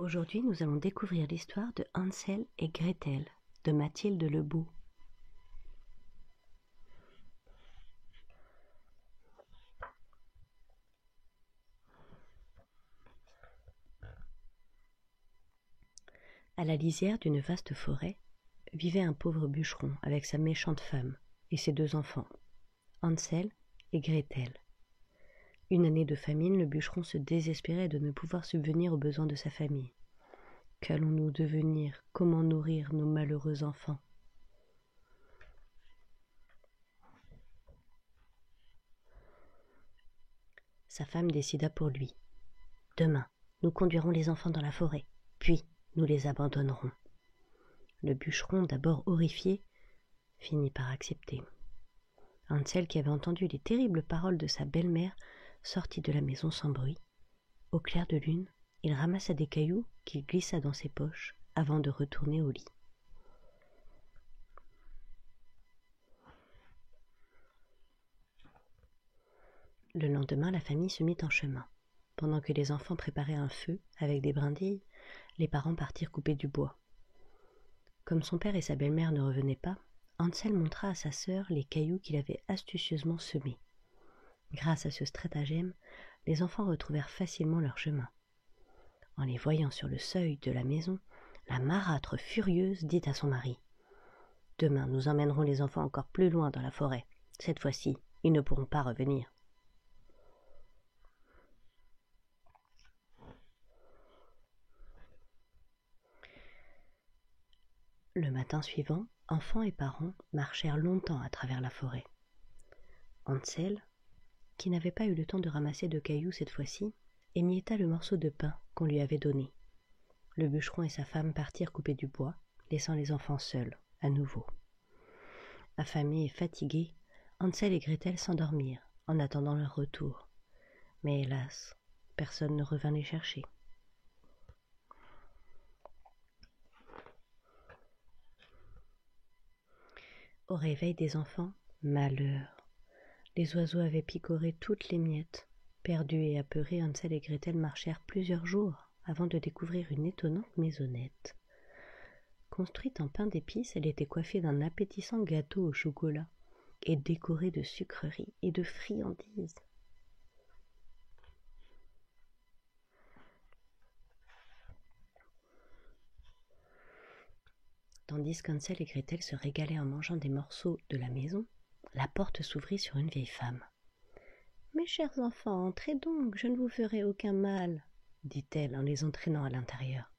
Aujourd'hui, nous allons découvrir l'histoire de Hansel et Gretel, de Mathilde Lebeau. À la lisière d'une vaste forêt, vivait un pauvre bûcheron avec sa méchante femme et ses 2 enfants, Hansel et Gretel. Une année de famine, le bûcheron se désespérait de ne pouvoir subvenir aux besoins de sa famille. Qu'allons-nous devenir? Comment nourrir nos malheureux enfants? Sa femme décida pour lui. Demain, nous conduirons les enfants dans la forêt, puis nous les abandonnerons. Le bûcheron, d'abord horrifié, finit par accepter. Hansel, qui avait entendu les terribles paroles de sa belle-mère, sortit de la maison sans bruit. Au clair de lune, il ramassa des cailloux qu'il glissa dans ses poches avant de retourner au lit. Le lendemain, la famille se mit en chemin. Pendant que les enfants préparaient un feu avec des brindilles, les parents partirent couper du bois. Comme son père et sa belle-mère ne revenaient pas, Hansel montra à sa sœur les cailloux qu'il avait astucieusement semés. Grâce à ce stratagème, les enfants retrouvèrent facilement leur chemin. En les voyant sur le seuil de la maison, la marâtre furieuse dit à son mari « Demain, nous emmènerons les enfants encore plus loin dans la forêt. Cette fois-ci, ils ne pourront pas revenir. » Le matin suivant, enfants et parents marchèrent longtemps à travers la forêt. Hansel, qui n'avait pas eu le temps de ramasser de cailloux cette fois-ci, émietta le morceau de pain qu'on lui avait donné. Le bûcheron et sa femme partirent couper du bois, laissant les enfants seuls, à nouveau. Affamés et fatigués, Hansel et Gretel s'endormirent en attendant leur retour. Mais hélas, personne ne revint les chercher. Au réveil des enfants, malheur. Les oiseaux avaient picoré toutes les miettes. Perdus et apeurés, Hansel et Gretel marchèrent plusieurs jours avant de découvrir une étonnante maisonnette. Construite en pain d'épices, elle était coiffée d'un appétissant gâteau au chocolat et décorée de sucreries et de friandises. Tandis qu'Hansel et Gretel se régalaient en mangeant des morceaux de la maison, la porte s'ouvrit sur une vieille femme. « Mes chers enfants, entrez donc, je ne vous ferai aucun mal, » dit-elle en les entraînant à l'intérieur.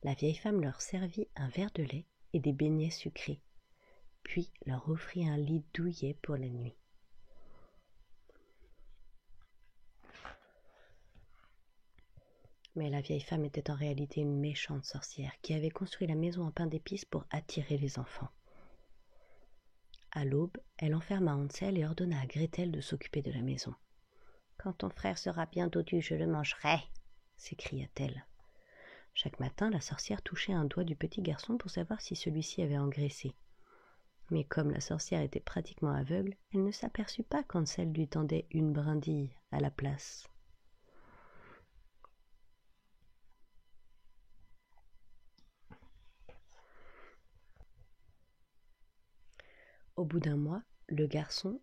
La vieille femme leur servit un verre de lait et des beignets sucrés, puis leur offrit un lit douillet pour la nuit. Mais la vieille femme était en réalité une méchante sorcière qui avait construit la maison en pain d'épices pour attirer les enfants. À l'aube, elle enferma Hansel et ordonna à Gretel de s'occuper de la maison. « Quand ton frère sera bien dodu, je le mangerai !» s'écria-t-elle. Chaque matin, la sorcière touchait un doigt du petit garçon pour savoir si celui-ci avait engraissé. Mais comme la sorcière était pratiquement aveugle, elle ne s'aperçut pas qu'Hansel lui tendait une brindille à la place. Au bout d'un mois, le garçon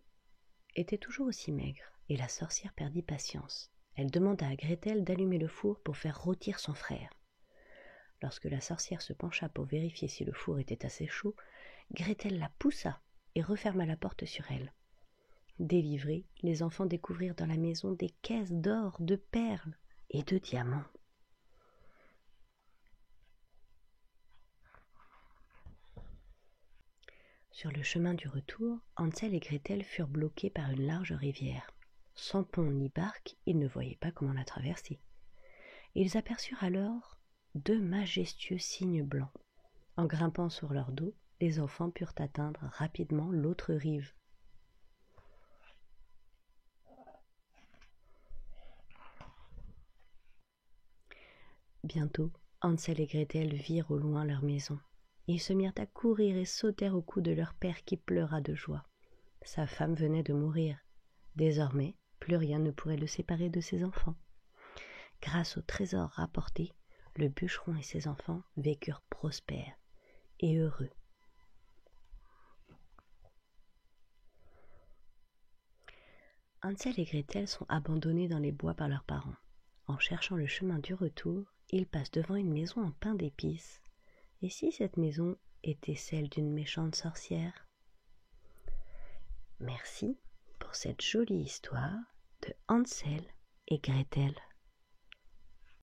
était toujours aussi maigre, et la sorcière perdit patience. Elle demanda à Gretel d'allumer le four pour faire rôtir son frère. Lorsque la sorcière se pencha pour vérifier si le four était assez chaud, Gretel la poussa et referma la porte sur elle. Délivrés, les enfants découvrirent dans la maison des caisses d'or, de perles et de diamants. Sur le chemin du retour, Hansel et Gretel furent bloqués par une large rivière. Sans pont ni barque, ils ne voyaient pas comment la traverser. Ils aperçurent alors 2 majestueux cygnes blancs. En grimpant sur leur dos, les enfants purent atteindre rapidement l'autre rive. Bientôt, Hansel et Gretel virent au loin leur maison. Ils se mirent à courir et sautèrent au cou de leur père qui pleura de joie. Sa femme venait de mourir. Désormais, plus rien ne pourrait le séparer de ses enfants. Grâce au trésor rapporté, le bûcheron et ses enfants vécurent prospères et heureux. Hansel et Gretel sont abandonnés dans les bois par leurs parents. En cherchant le chemin du retour, ils passent devant une maison en pain d'épices. Et si cette maison était celle d'une méchante sorcière? Merci pour cette jolie histoire de Hansel et Gretel.